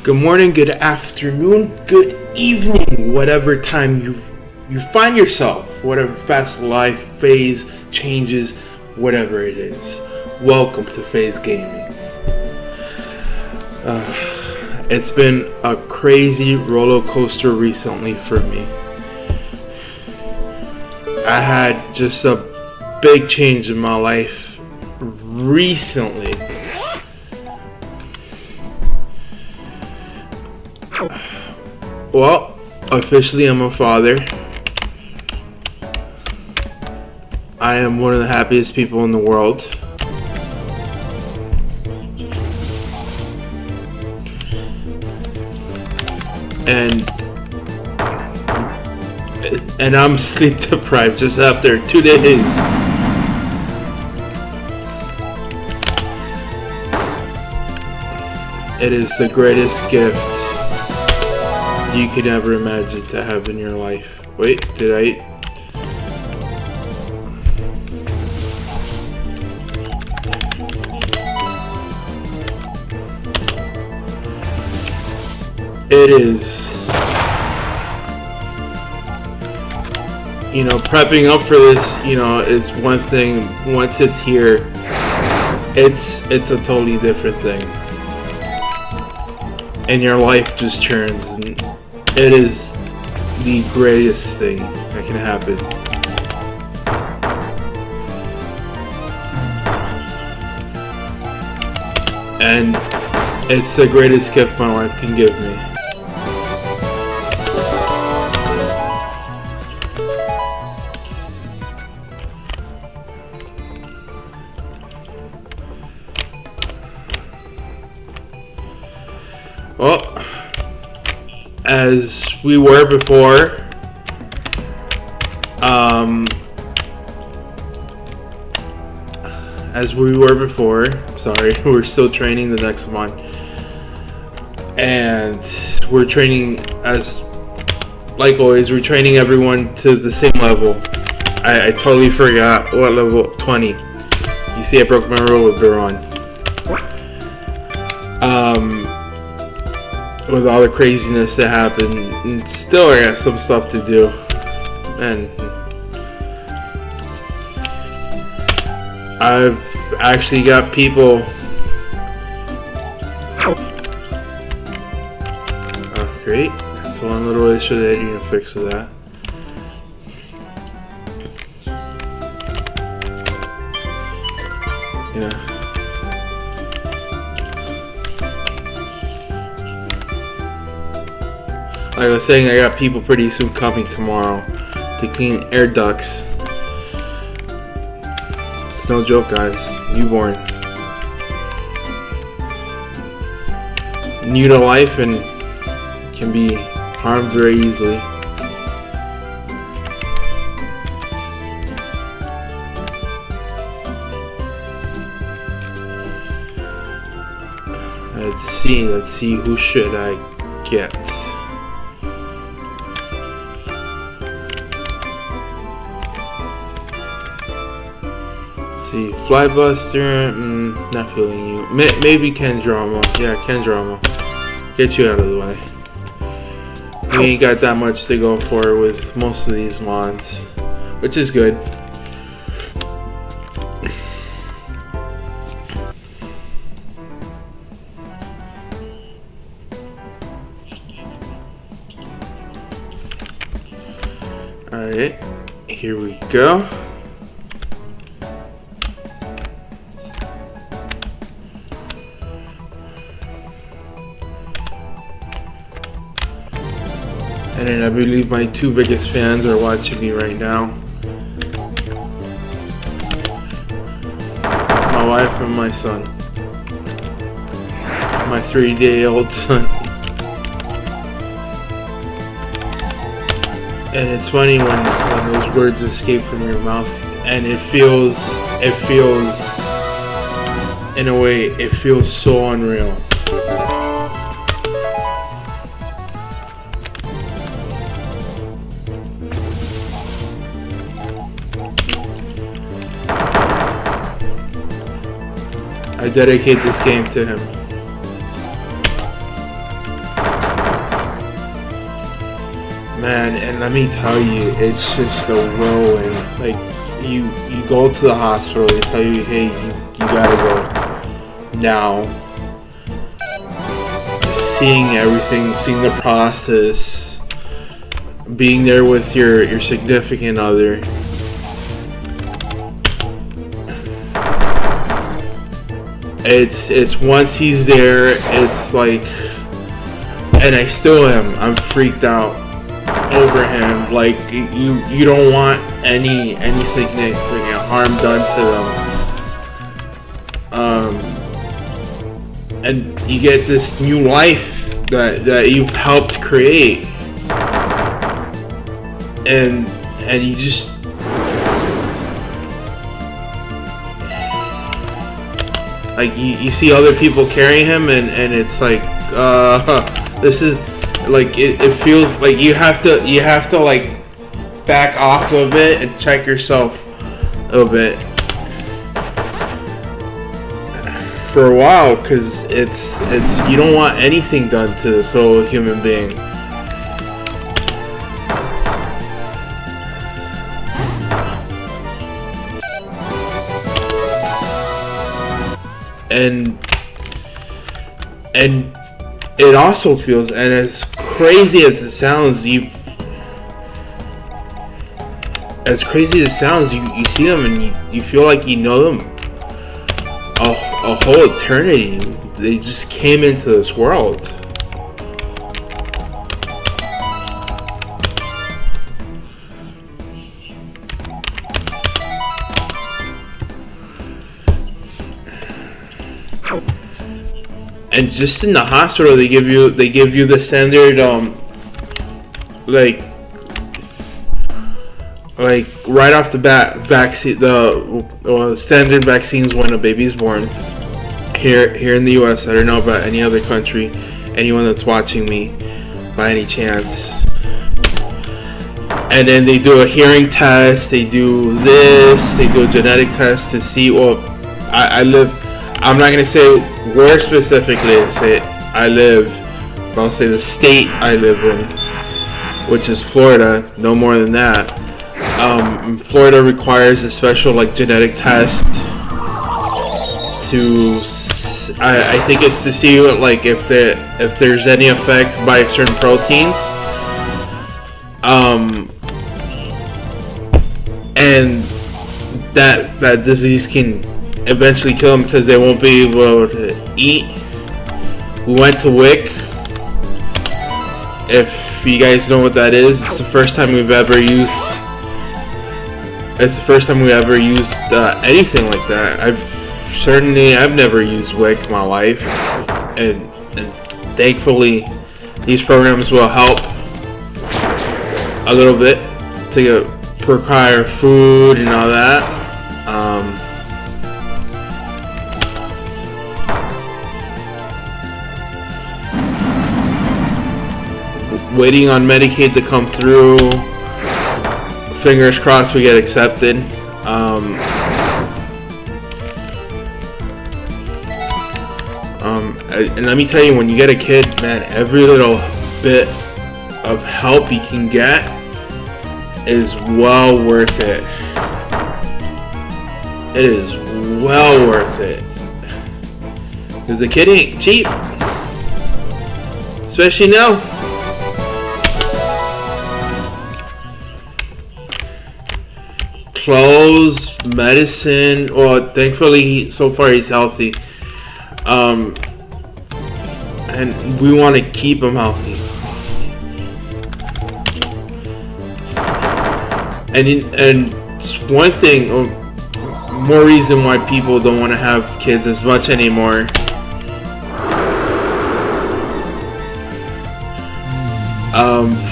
Good morning, good afternoon, good evening, whatever time you find yourself, whatever fast life phase changes, whatever it is. Welcome to Phase Gaming. It's been a crazy roller coaster recently for me. I had just a big change in my life recently. Well, officially I'm a father. I am one of the happiest people in the world. And I'm sleep deprived just after 2 days. It is the greatest gift you could ever imagine to have in your life. Wait, did I? It is. Prepping up for this, is one thing. Once it's here, it's a totally different thing. And your life just turns, and it is the greatest thing that can happen. And it's the greatest gift my wife can give me. Well, as we were before, sorry, we're still training the nexomon, and we're training like always, we're training everyone to the same level. I totally forgot what level. 20. You see, I broke my rule with Baron. With all the craziness that happened, and still I got some stuff to do, and I've actually got people. Oh, great! That's one little issue that you can fix with that. Yeah. Like I was saying, I got people pretty soon coming tomorrow to clean air ducts. It's no joke, guys. Newborns. New to life and can be harmed very easily. Let's see, who should I get? See, Flybuster, not feeling you. Maybe Kendrama. Yeah, Kendrama. Get you out of the way. We ain't got that much to go for with most of these mods, which is good. Alright, here we go. And then I believe my two biggest fans are watching me right now. My wife and my son. My 3-day-old son. And it's funny when those words escape from your mouth, and it feels, in a way, it feels so unreal. I dedicate this game to him. man, and let me tell you, it's just a whirlwind. Like, you go to the hospital, they tell you, hey, you gotta go now. Seeing everything, seeing the process, being there with your significant other. It's once he's there, it's like, and I still am. I'm freaked out over him. Like, you don't want any significant harm done to them. And you get this new life that you've helped create, and you just. Like, you see other people carrying him, and it's like, this is like, it feels like you have to like back off a bit and check yourself a little bit for a while, because it's you don't want anything done to this little human being. And it also feels, and as crazy as it sounds, you see them and you feel like you know them a whole eternity. They just came into this world. And just in the hospital, they give you the standard like right off the bat vaccine, the standard vaccines when a baby's born. Here in the U.S., I don't know about any other country. Anyone that's watching me, by any chance. And then they do a hearing test. They do this. They do a genetic test to see. Well, I live. I'm not gonna say where specifically I live, but I'll say the state I live in, which is Florida. No more than that. Florida requires a special genetic test to. I think it's to see if there's any effect by certain proteins. And that disease can eventually kill them because they won't be able to eat. We went to WIC. If you guys know what that is, it's the first time we've ever used. It's the first time we ever used anything like that. I've never used WIC in my life, and thankfully these programs will help a little bit to procure food and all that. Waiting on Medicaid to come through. Fingers crossed we get accepted. And let me tell you, when you get a kid, man, every little bit of help you can get is well worth it. It is well worth it. Because the kid ain't cheap. Especially now. Clothes, medicine. Well, thankfully, so far he's healthy. And we want to keep him healthy. And it's one thing, or more reason why people don't want to have kids as much anymore.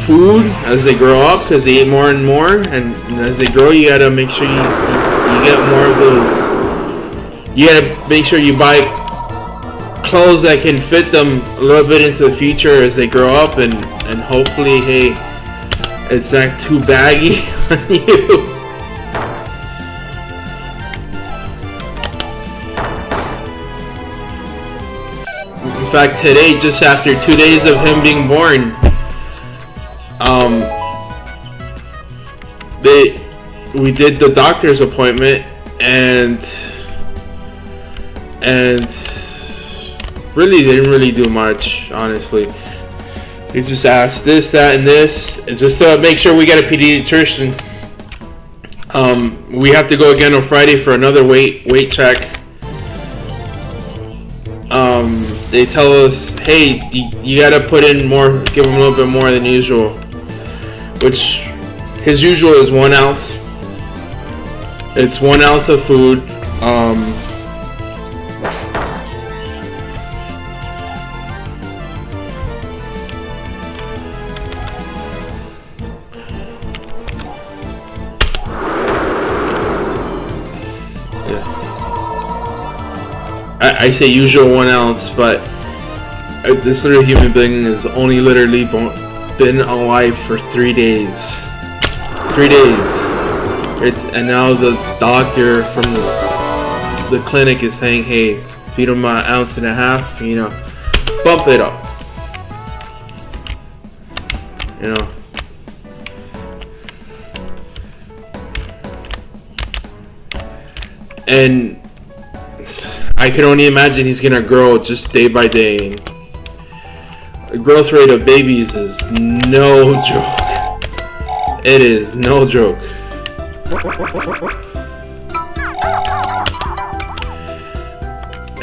Food as they grow up, because they eat more and more, and as they grow, you gotta make sure you get more of those. You gotta make sure you buy clothes that can fit them a little bit into the future as they grow up, and hopefully, hey, it's not too baggy on you. In fact, today, just after 2 days of him being born, we did the doctor's appointment, and really they didn't really do much, honestly. They just asked this, that, and this, and just to make sure we get a pediatrician. We have to go again on Friday for another weight check. They tell us, hey, you gotta put in more, give him a little bit more than usual, which his usual is 1 ounce. It's 1 ounce of food. I say usual 1 ounce, but this little human being has only literally been alive for 3 days. 3 days. And now the doctor from the clinic is saying, hey, feed him an ounce and a half, bump it up. And I can only imagine he's gonna grow just day by day. The growth rate of babies is no joke. It is no joke.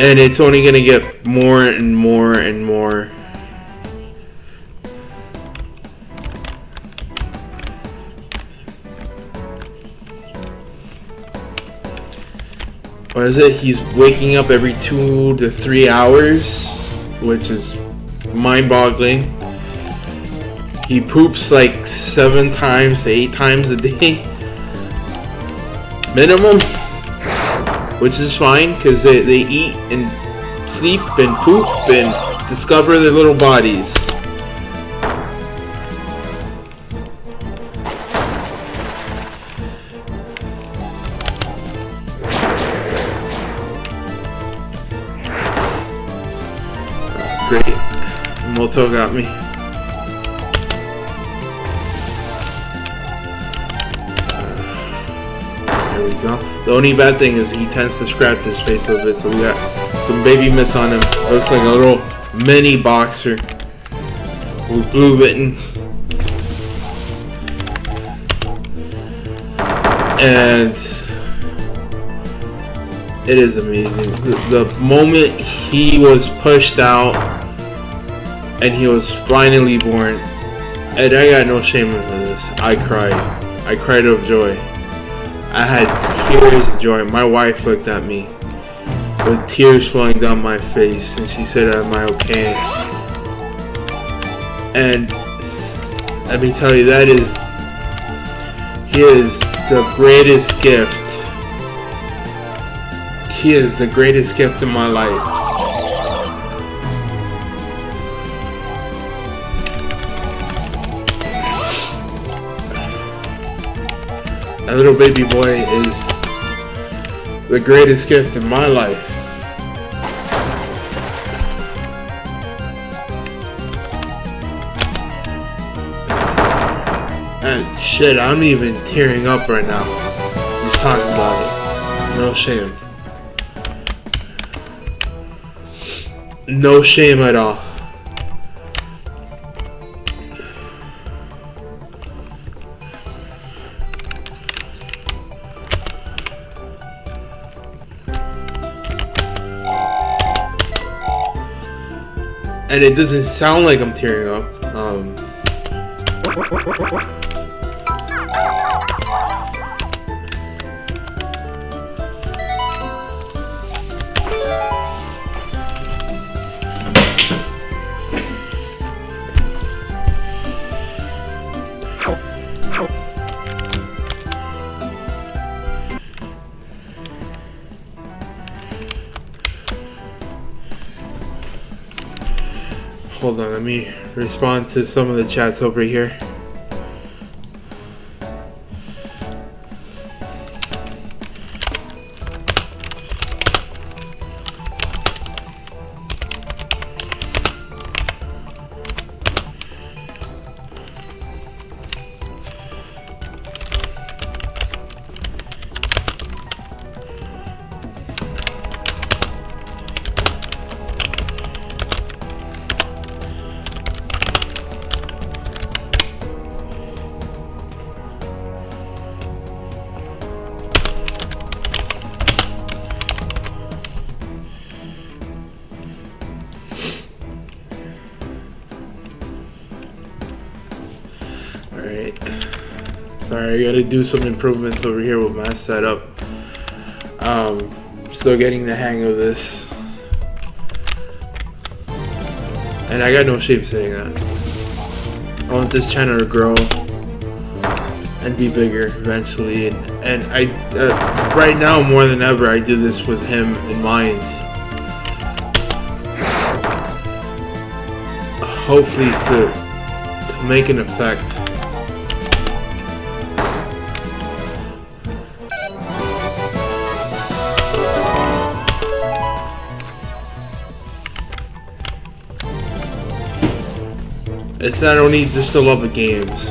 And it's only gonna get more and more and more. What is it? He's waking up every 2 to 3 hours, which is mind-boggling. He poops like 7 times to 8 times a day, minimum, which is fine because they eat and sleep and poop and discover their little bodies. Great. Moto got me. There we go. The only bad thing is he tends to scratch his face a little bit, so we got some baby mitts on him. Looks like a little mini boxer with blue mittens. And it is amazing. The moment he was pushed out and he was finally born, and I got no shame in this, I cried. I cried of joy. I had tears of joy. My wife looked at me with tears flowing down my face, and she said, am I okay? And let me tell you, he is the greatest gift. He is the greatest gift in my life. That little baby boy is the greatest gift in my life. And shit, I'm even tearing up right now just talking about it. No shame. No shame at all. And it doesn't sound like I'm tearing up. Hold on, let me respond to some of the chats over here. Sorry, I gotta do some improvements over here with my setup. Still getting the hang of this. And I got no shame saying that. I want this channel to grow and be bigger eventually. And I, right now more than ever, I do this with him in mind. Hopefully to make an effect. It's not only just the love of games.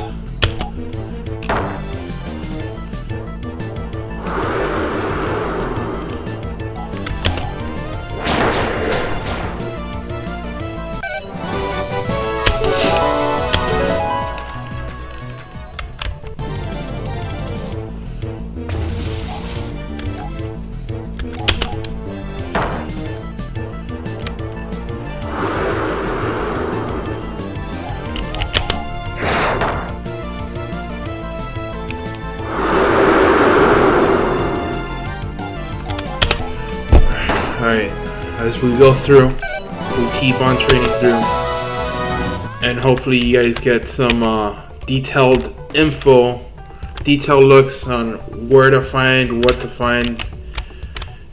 Alright, as we go through, we keep on training through, and hopefully you guys get some detailed info, detailed looks on where to find, what to find,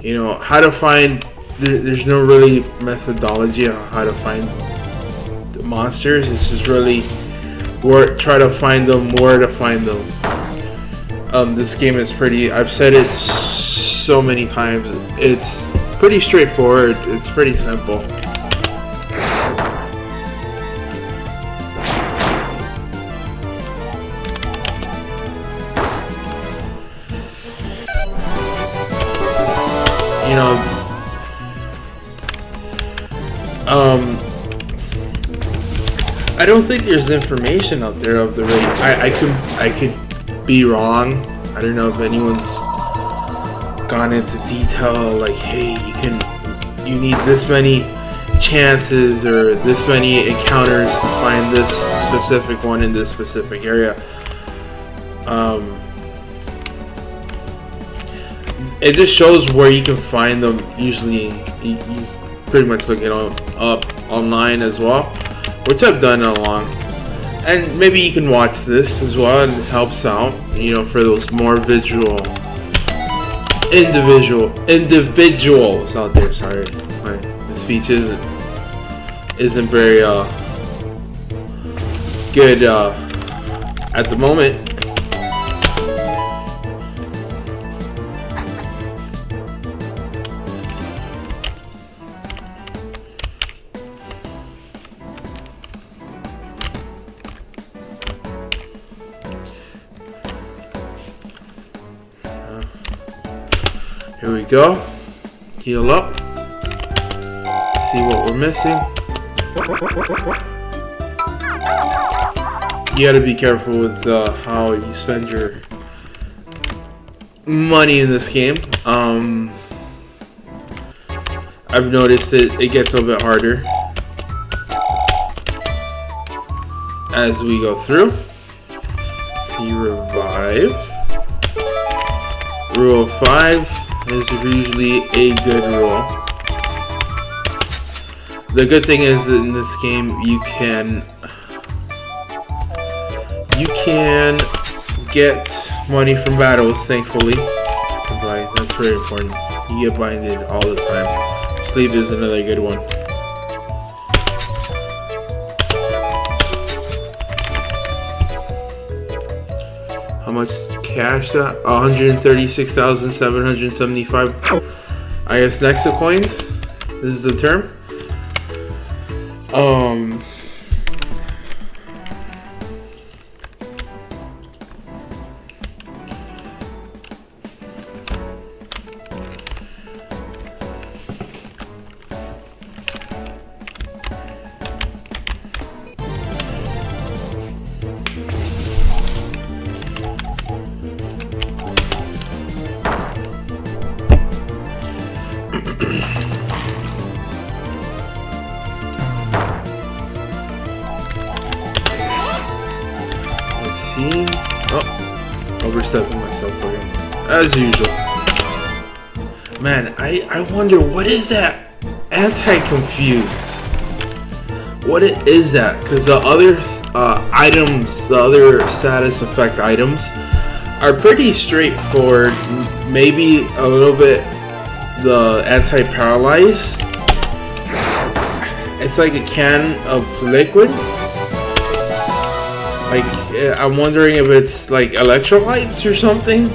you know, how to find. There's no really methodology on how to find the monsters. It's just really try to find them, where to find them. This game is pretty, I've said it so many times, it's pretty straightforward. It's pretty simple. You know, I don't think there's information out there of the rate. I could be wrong. I don't know if anyone's gone into detail like, hey, you need this many chances or this many encounters to find this specific one in this specific area. It just shows where you can find them. Usually you pretty much look it up online as well, which I've done along. And maybe you can watch this as well, and it helps out, you know, for those more visual individuals out there. Sorry, the speech isn't very good at the moment. Here we go. Heal up. See what we're missing. You gotta be careful with how you spend your money in this game. I've noticed it gets a little bit harder as we go through. So you revive. Rule 5 is usually a good rule. The good thing is that in this game you can get money from battles, thankfully. That's very important. You get binded all the time. Sleep is another good one. How much cash that? 136,775. I guess Nexa coins. This is the term. overstepping myself again, as usual. Man, I wonder what is that anti-confuse? What is that? Because the other items, the other status effect items, are pretty straightforward. Maybe a little bit the anti-paralyze. It's like a can of liquid. Like, I'm wondering if it's like electrolytes or something.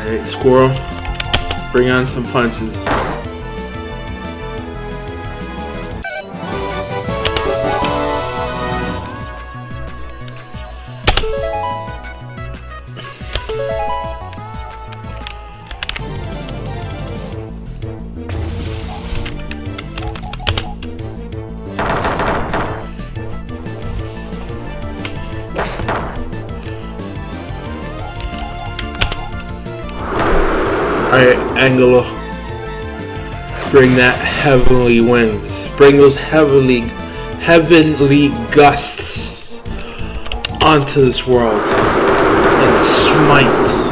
Alright, squirrel. Bring on some punches. Alright, Angelo. Bring that heavenly winds. Bring those heavenly gusts onto this world and smite.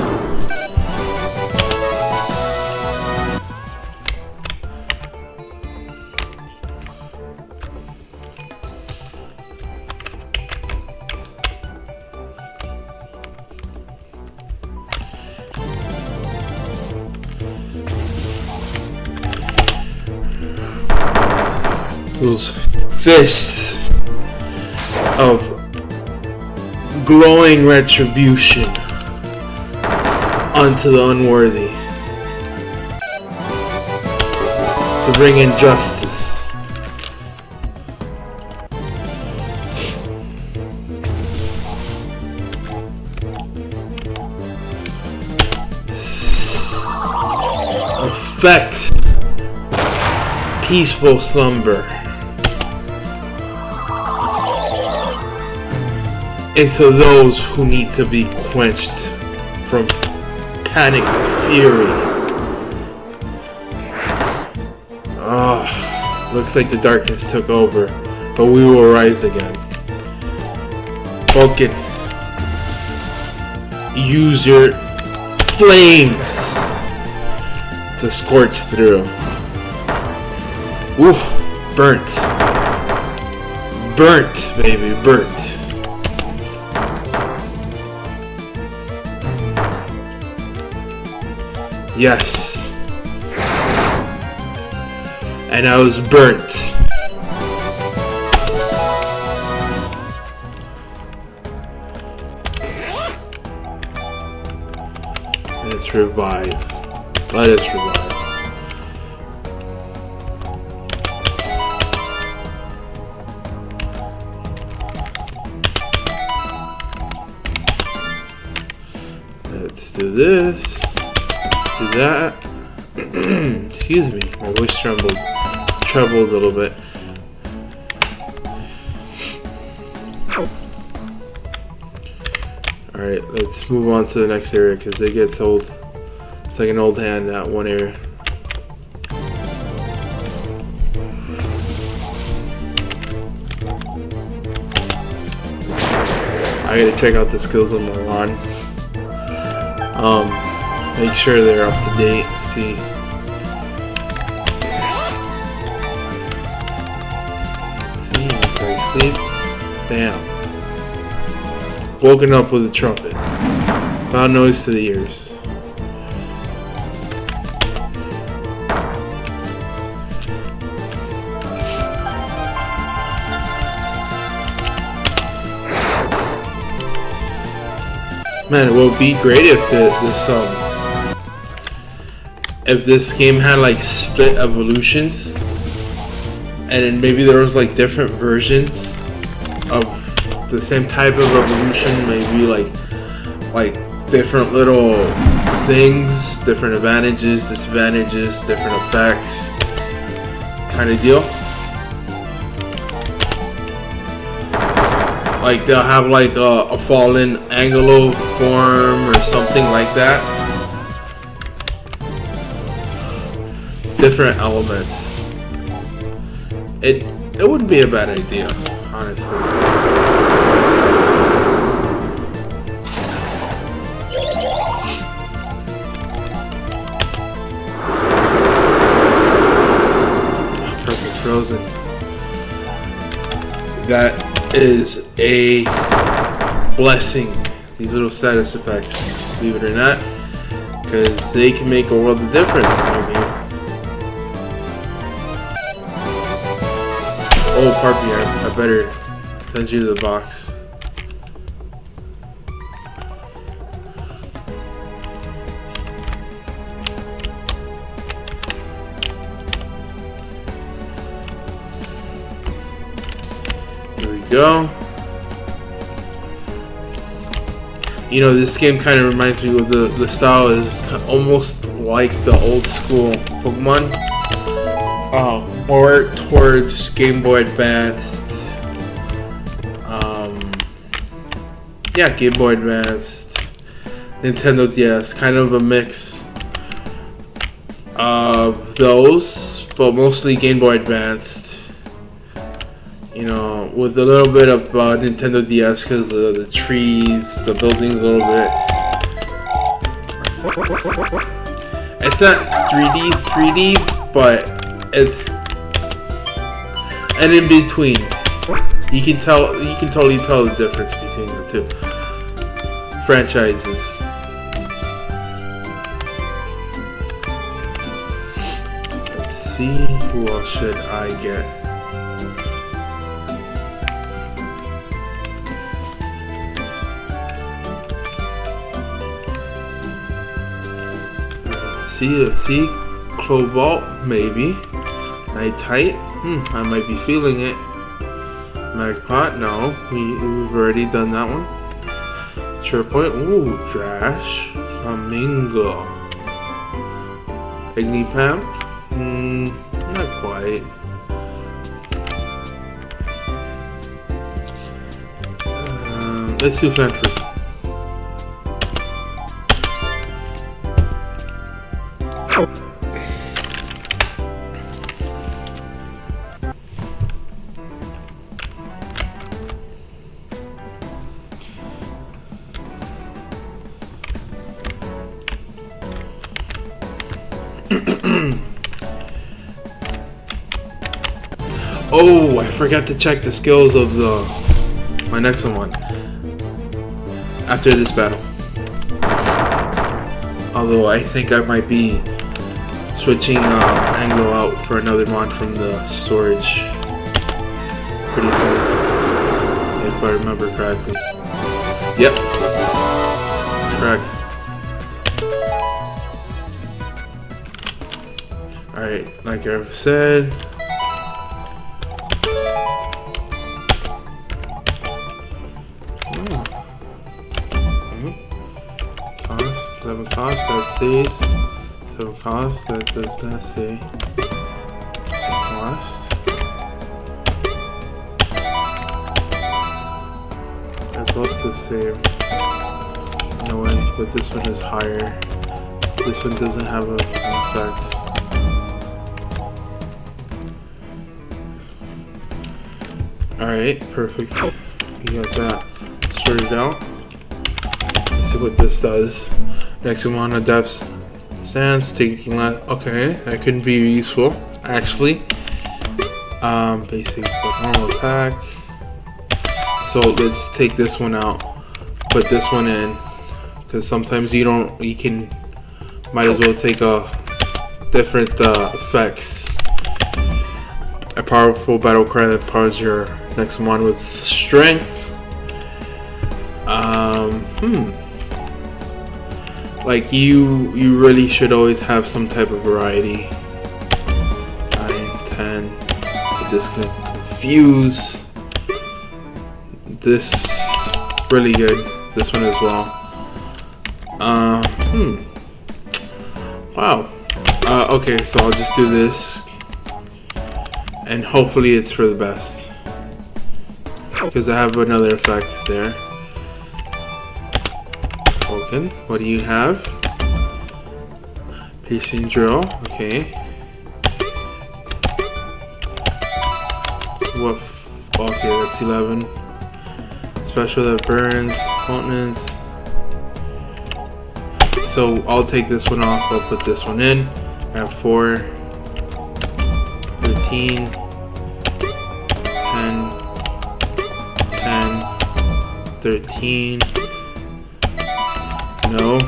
Those fists of glowing retribution unto the unworthy to bring in justice. Effect peaceful slumber into those who need to be quenched from panicked fury. Looks like the darkness took over, but we will rise again. Vulcan, use your flames to scorch through. Ooh, burnt. Burnt, baby, burnt. Yes. And I was burnt. Let's revive. Let us revive. Let's do this. Do that. Excuse me, my voice trembled a little bit. Alright, let's move on to the next area because it gets old. It's like an old hand, that one area. I gotta check out the skills on my wand. Make sure they're up to date. See. See, after I sleep. Bam. Woken up with a trumpet. Loud noise to the ears. Man, it would be great if if this game had like split evolutions, and then maybe there was like different versions of the same type of evolution, maybe like different little things, different advantages, disadvantages, different effects, kind of deal. Like they'll have like a fallen anglo form or something like that. Different elements. It wouldn't be a bad idea, honestly. Perfect frozen. That is a blessing. These little status effects, believe it or not, because they can make a world of difference in your game. Oh, Parpy, I better send you to the box. Here we go. You know, this game kind of reminds me of the style is almost like the old school Pokemon. More towards Game Boy Advanced. Yeah, Game Boy Advanced, Nintendo DS, kind of a mix of those, but mostly Game Boy Advanced. You know, with a little bit of Nintendo DS because of the trees, the buildings a little bit. It's not 3D, but it's an in between. You can totally tell the difference between the two franchises. Let's see, who else should I get? Let's see. Cobalt, maybe. Nightite, I might be feeling it. Magpot, no. We've already done that one. Chirpoint, ooh, Trash. Flamingo. Ignipamp, not quite. Let's do Fanfruit. Oh, I forgot to check the skills of my nexomon after this battle. Although I think I might be switching Anglo out for another mon from the storage pretty soon, if I remember correctly. Yep, that's correct. Alright, like I've said, Seven cost, that stays. 7 cost, that does not stay. Cost. They're both the same. No way, but this one is higher. This one doesn't have an effect. Alright, perfect. We got that sorted out. Let's see what this does. Nexomon adapts stance, taking less. Okay, that could be useful, actually. Basic normal attack. So let's take this one out, put this one in, because sometimes you might as well take a different effects. A powerful battle cry that powers your Nexomon with strength. Like you really should always have some type of variety. 9, 10. But this can confuse. This really good. This one as well. Wow. Okay, so I'll just do this, and hopefully it's for the best. because I have another effect there. Okay, what do you have? Piercing drill, okay. What? Okay, that's 11. Special that burns opponents. So I'll take this one off. I'll put this one in. I have 4, 13, 10, 13. No.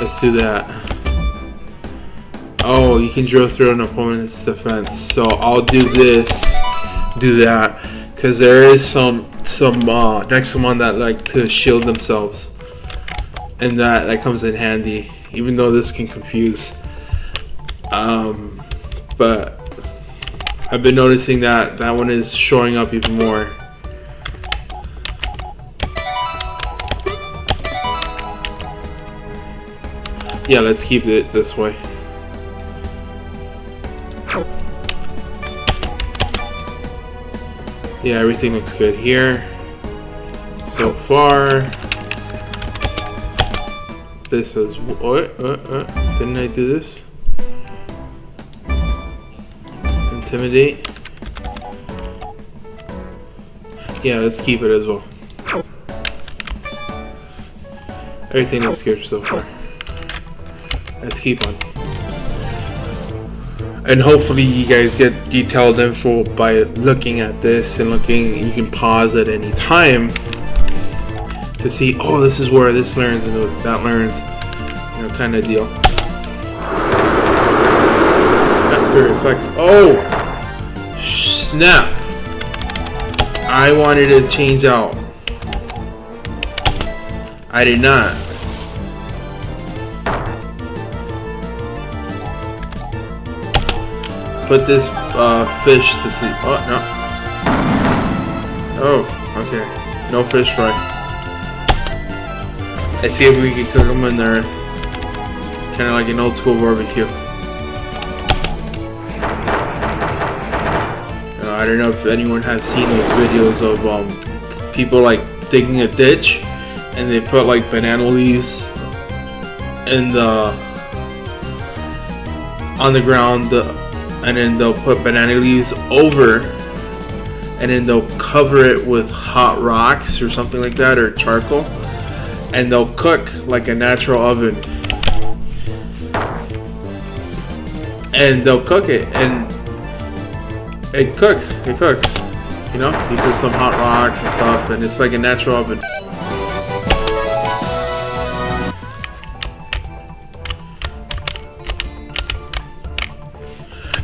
Let's do that. Oh, you can drill through an opponent's defense. So I'll do this, do that, because there is some nexomon that like to shield themselves, and that comes in handy. Even though this can confuse, but I've been noticing that one is showing up even more. Yeah, let's keep it this way. Yeah, everything looks good here so far. This is didn't I do this? Intimidate. Yeah, let's keep it as well. Everything looks good so far. Let's keep on. And hopefully you guys get detailed info by looking at this and looking. You can pause at any time to see, oh, this is where this learns and that learns, you know, kind of deal. After effect. Oh, snap! I wanted to change out. I did not. Put this fish to sleep. Oh, no. Oh, okay. No fish fry. Let's see if we can cook them in the earth. Kind of like an old school barbecue. I don't know if anyone has seen those videos of people like digging a ditch and they put like banana leaves in on the ground, and then they'll put banana leaves over, and then they'll cover it with hot rocks or something like that, or charcoal, and they'll cook like a natural oven, and they'll cook it, and it cooks, you know, you put some hot rocks and stuff, and it's like a natural oven.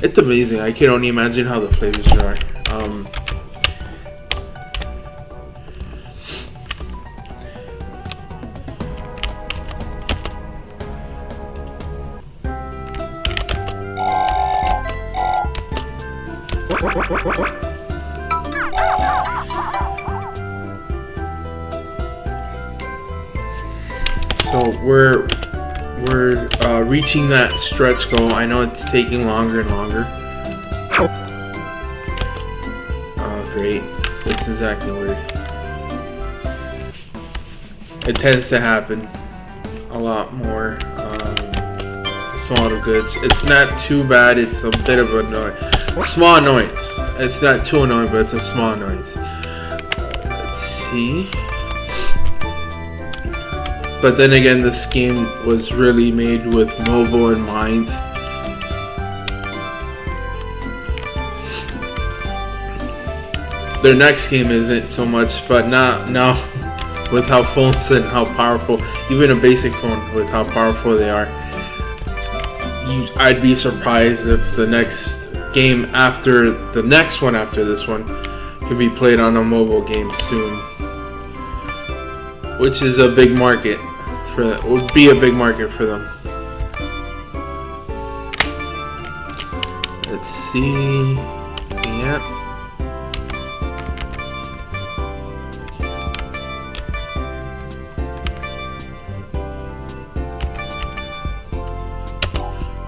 It's amazing. I can only imagine how the flavors are. So we're reaching that stretch goal. I know it's taking longer and longer. Oh, great. This is acting weird. It tends to happen a lot more. It's a small of goods. It's not too bad. It's a bit of an annoyance. Small annoyance. It's not too annoying, but it's a small annoyance. Let's see. But then again, this game was really made with mobile in mind. Their next game isn't so much, but not now with how phones and how powerful, even a basic phone with how powerful they are. I'd be surprised if the next game after the next one after this one can be played on a mobile game soon, which is a big market. Would be a big market for them. Let's see. Yep.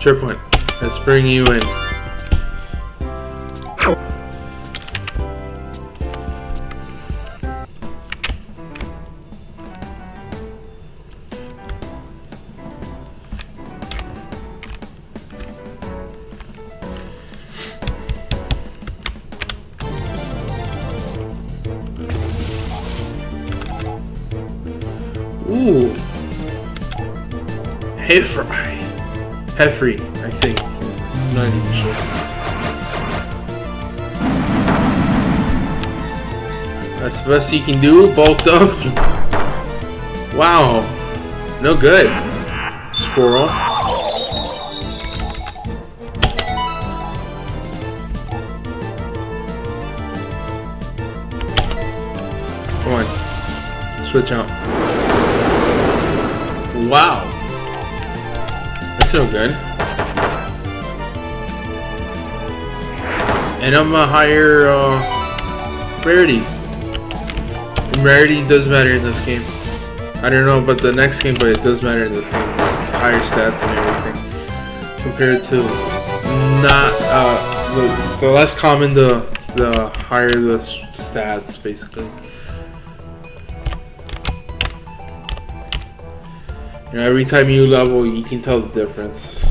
Checkpoint. Let's bring you in. Heffrey, I think. I'm not even sure. That's the best he can do, bulked up. Wow. No good. Squirrel. Come on. Switch out. Wow. That's no good. And I'm a higher rarity. And rarity does matter in this game. I don't know about the next game, but it does matter in this game. It's higher stats and everything. Compared to not the less common, the higher the stats, basically. You know, every time you level, you can tell the difference.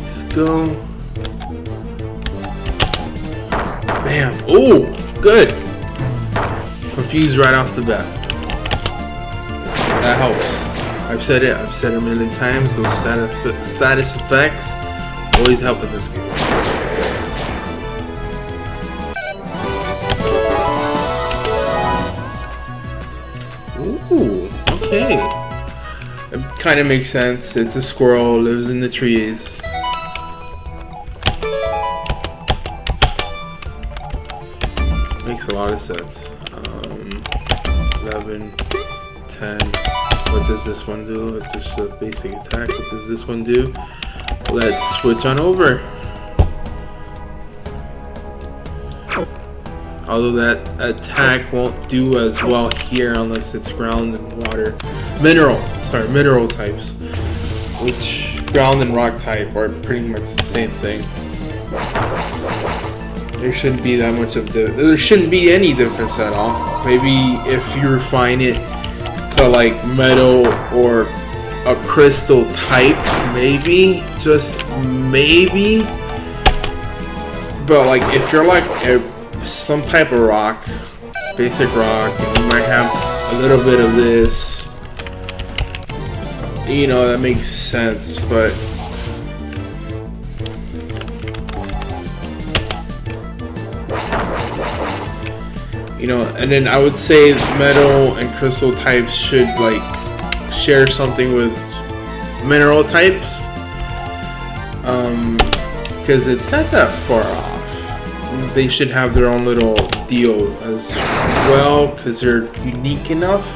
Let's go. Bam. Oh, good. Confused right off the bat. That helps. I've said it a million times. Those status effects always help in this game. Ooh, okay. It kind of makes sense. It's a squirrel, lives in the trees. Makes a lot of sense. 11, 10. What does this one do? It's just a basic attack. What does this one do? Let's switch on over. Although that attack won't do as well here unless it's ground and water. Mineral types. Which ground and rock type are pretty much the same thing. There shouldn't be that much of there shouldn't be any difference at all. Maybe if you refine it to like metal or a crystal type, maybe, just maybe. But like if you're like some type of rock, basic rock, and you might have a little bit of this, you know, that makes sense. But you know, and then I would say metal and crystal types should like share something with mineral types, because it's not that far off. They should have their own little deal as well, because they're unique enough.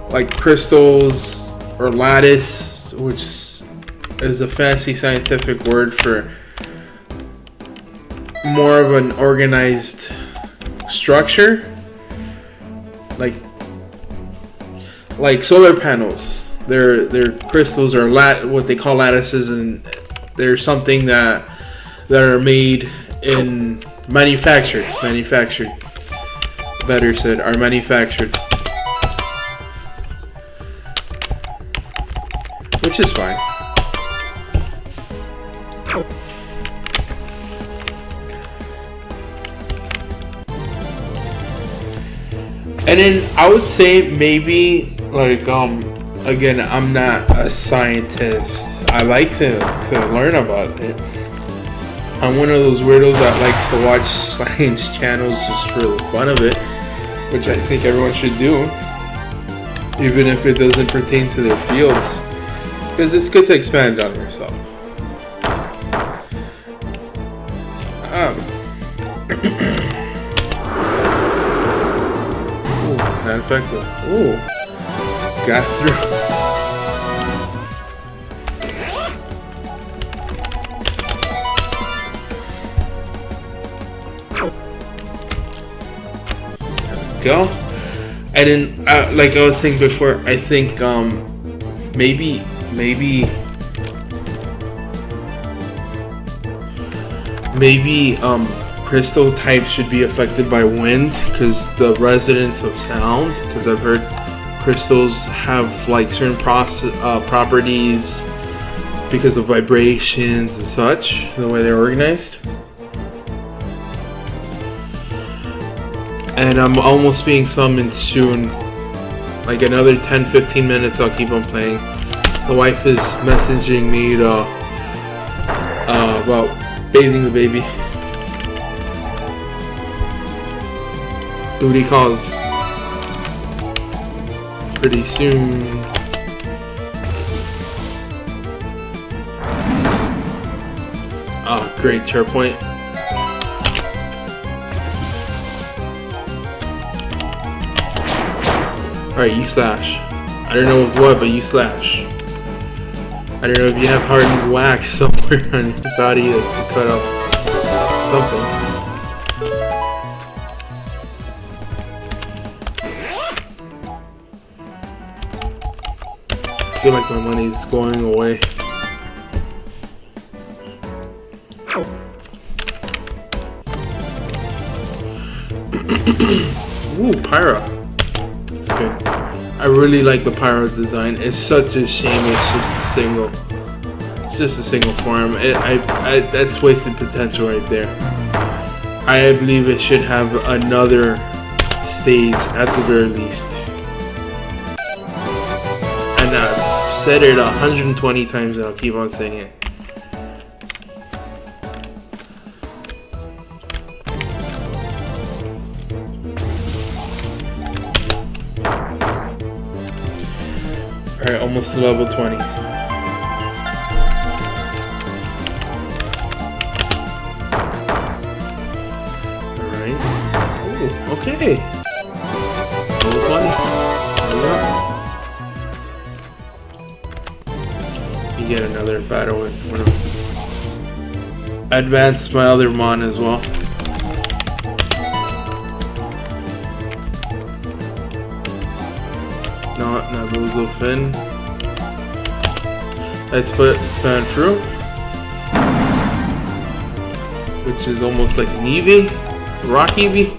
Like crystals or lattice, which is a fancy scientific word for more of an organized structure, like solar panels. They're crystals or what they call lattices, and they're something that are made in manufactured. Better said, are manufactured, which is fine. And then I would say maybe like again, I'm not a scientist. I like to learn about it. I'm one of those weirdos that likes to watch science channels just for the fun of it, which I think everyone should do, even if it doesn't pertain to their fields, because it's good to expand on yourself. Not effective. Ooh. Got through. There we go. I didn't like I was saying before. I think maybe crystal types should be affected by wind because the resonance of sound. Because I've heard crystals have like certain properties because of vibrations and such, the way they're organized. And I'm almost being summoned soon. Like another 10-15 minutes I'll keep on playing. The wife is messaging me to, about bathing the baby. Booty calls pretty soon. Oh, great chair point. Alright, you slash. I don't know with what, but you slash. I don't know if you have hardened wax somewhere on your body that can cut off something. I feel like my money's going away. Ooh, Pyra. That's good. I really like the Pyra design. It's such a shame it's just a single form. That's wasted potential right there. I believe it should have another stage at the very least. And I've said it 120 times and I'll keep on saying it. Alright, almost to level 20. Alright. Ooh, okay. Level 20. There we go. You get another battle with one of advanced my other mon as well. Not Boozle Fin. Let's put Fan Fruit, which is almost like an Eevee, Rock Eevee.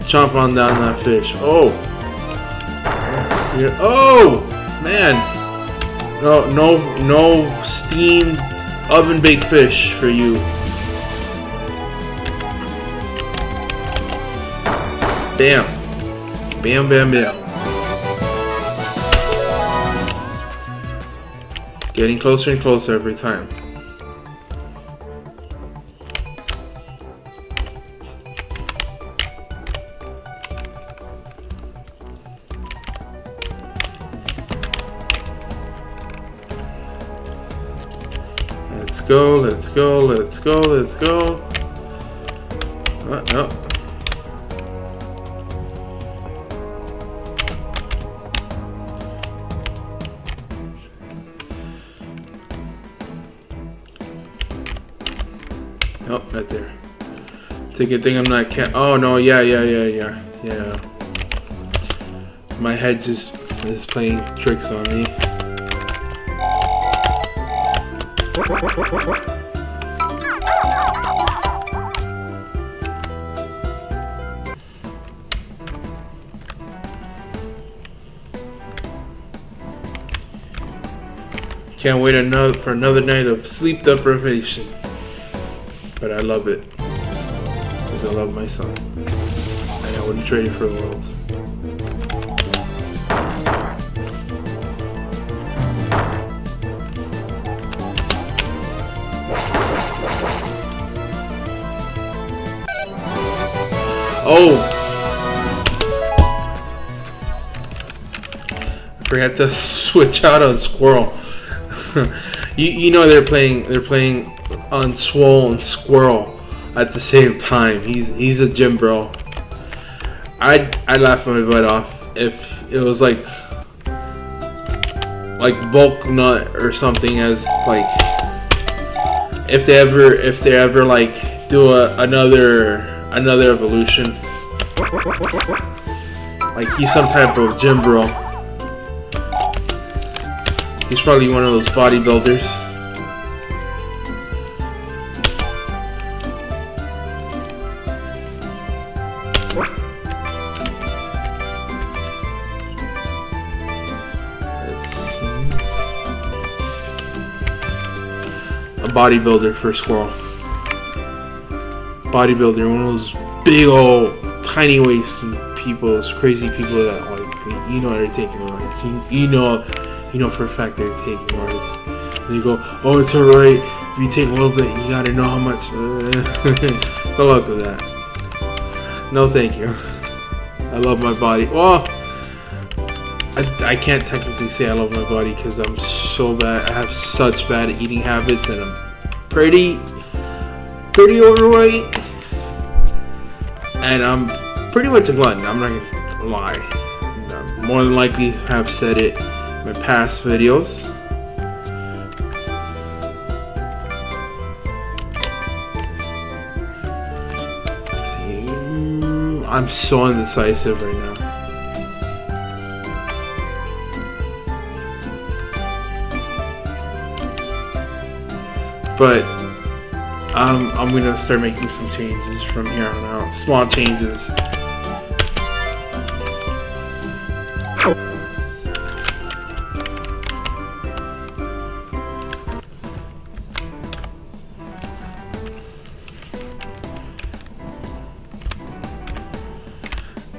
Chomp on down that fish. Oh, oh man! No steamed oven baked fish for you. Bam. Bam, bam, bam. Getting closer and closer every time. Let's go, let's go, let's go, let's go. No. Nope, not there. It's a good thing I'm not oh no, yeah. My head just is playing tricks on me. Can't wait for another night of sleep deprivation. But I love it. Because I love my son. And I wouldn't trade it for the world. Oh! I forgot to switch out on Squirrel. you know they're playing on Swole and Squirrel at the same time. He's a gym bro. I'd laugh my butt off if it was like bulk nut or something as like if they ever like do another evolution, like he's some type of gym bro. He's probably one of those bodybuilders. A bodybuilder for Squirrel. Bodybuilder, one of those big old tiny waist people, those crazy people that like, you know, they're taking rides. You know for a fact they're taking rides. They go, oh, it's alright. If you take a little bit, you gotta know how much. Good luck with that. No, thank you. I love my body. Well, I can't technically say I love my body because I'm so bad. I have such bad eating habits, and I'm pretty overweight, and I'm pretty much a glutton. I'm not gonna lie. I more than likely have said it in my past videos. Let's see. I'm so indecisive right now. But I'm gonna start making some changes from here on out. Small changes.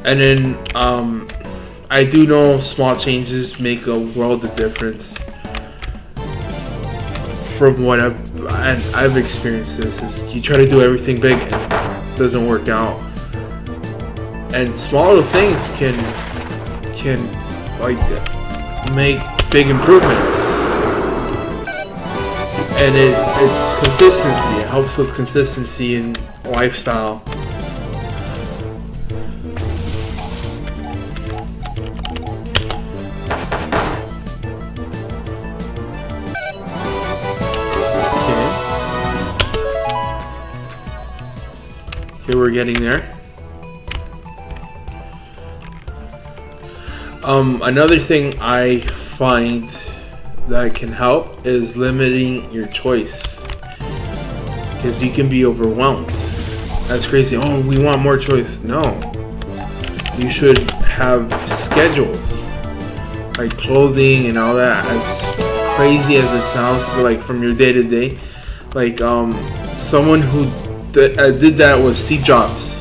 And then I do know small changes make a world of difference. From what I've experienced, this is you try to do everything big and it doesn't work out, and small little things can like make big improvements. And it's consistency. It helps with consistency in lifestyle. Okay, we're getting there. Another thing I find that can help is limiting your choice, because you can be overwhelmed. That's crazy. Oh, we want more choice. No, you should have schedules, like clothing and all that. As crazy as it sounds, like from your day to day, like someone who did that was Steve Jobs.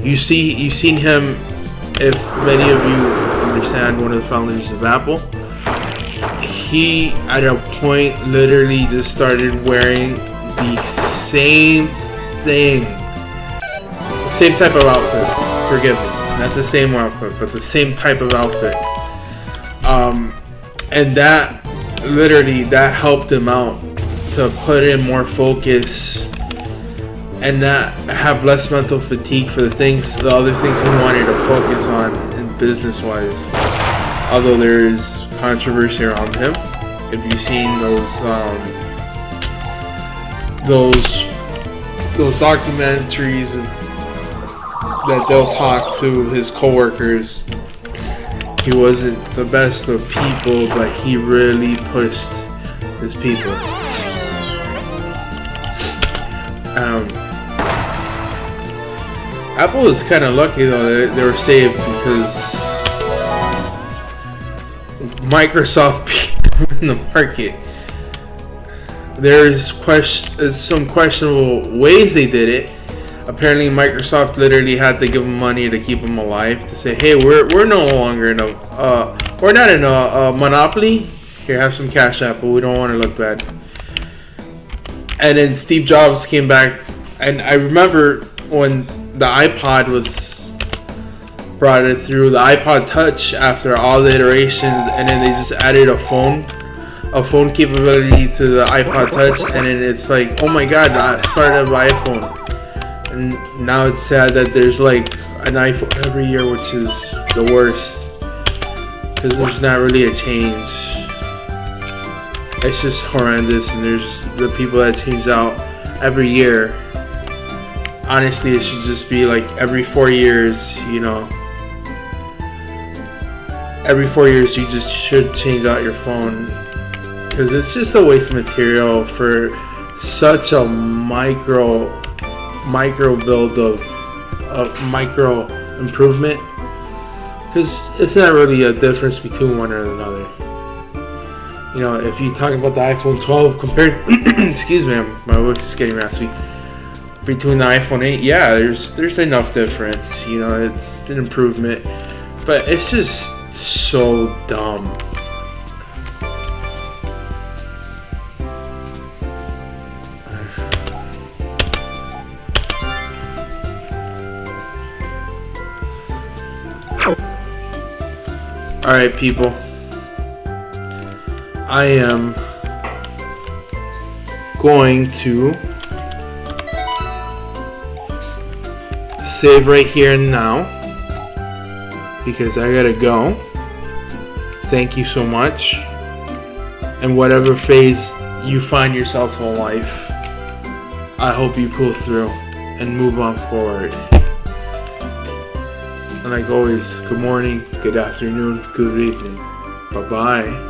You've seen him. If many of you understand, one of the founders of Apple, he at a point literally just started wearing the same thing, the same type of outfit. Forgive me, not the same outfit, but the same type of outfit. And that literally helped him out to put in more focus and not have less mental fatigue for the other things he wanted to focus on in business-wise. Although there is controversy around him. If you've seen those documentaries that they'll talk to his coworkers, he wasn't the best of people, but he really pushed his people. Apple is kind of lucky though. They were saved because Microsoft beat them in the market. There's some questionable ways they did it. Apparently, Microsoft literally had to give them money to keep them alive. To say, hey, we're no longer in we're not in a monopoly. Here, have some cash, Apple. We don't want to look bad. And then Steve Jobs came back, and I remember when the iPod was brought it through, the iPod Touch, after all the iterations, and then they just added a phone capability to the iPod Touch, and then it's like, oh my god, I started by iPhone. And now it's sad that there's like an iPhone every year, which is the worst, because there's not really a change. it's just horrendous, and there's the people that change out every year. Honestly, it should just be like every 4 years, you know. Every 4 years you just should change out your phone, because it's just a waste of material for such a micro build of micro improvement, because it's not really a difference between one or another. You know, if you talk about the iPhone 12 compared excuse me, my voice is getting raspy, between the iPhone 8, yeah, there's enough difference. You know, it's an improvement, but it's just so dumb. Alright, people, I am going to save right here and now, because I gotta go. Thank you so much, and whatever phase you find yourself in life, I hope you pull through and move on forward. And like always, good morning, good afternoon, good evening. Bye-bye.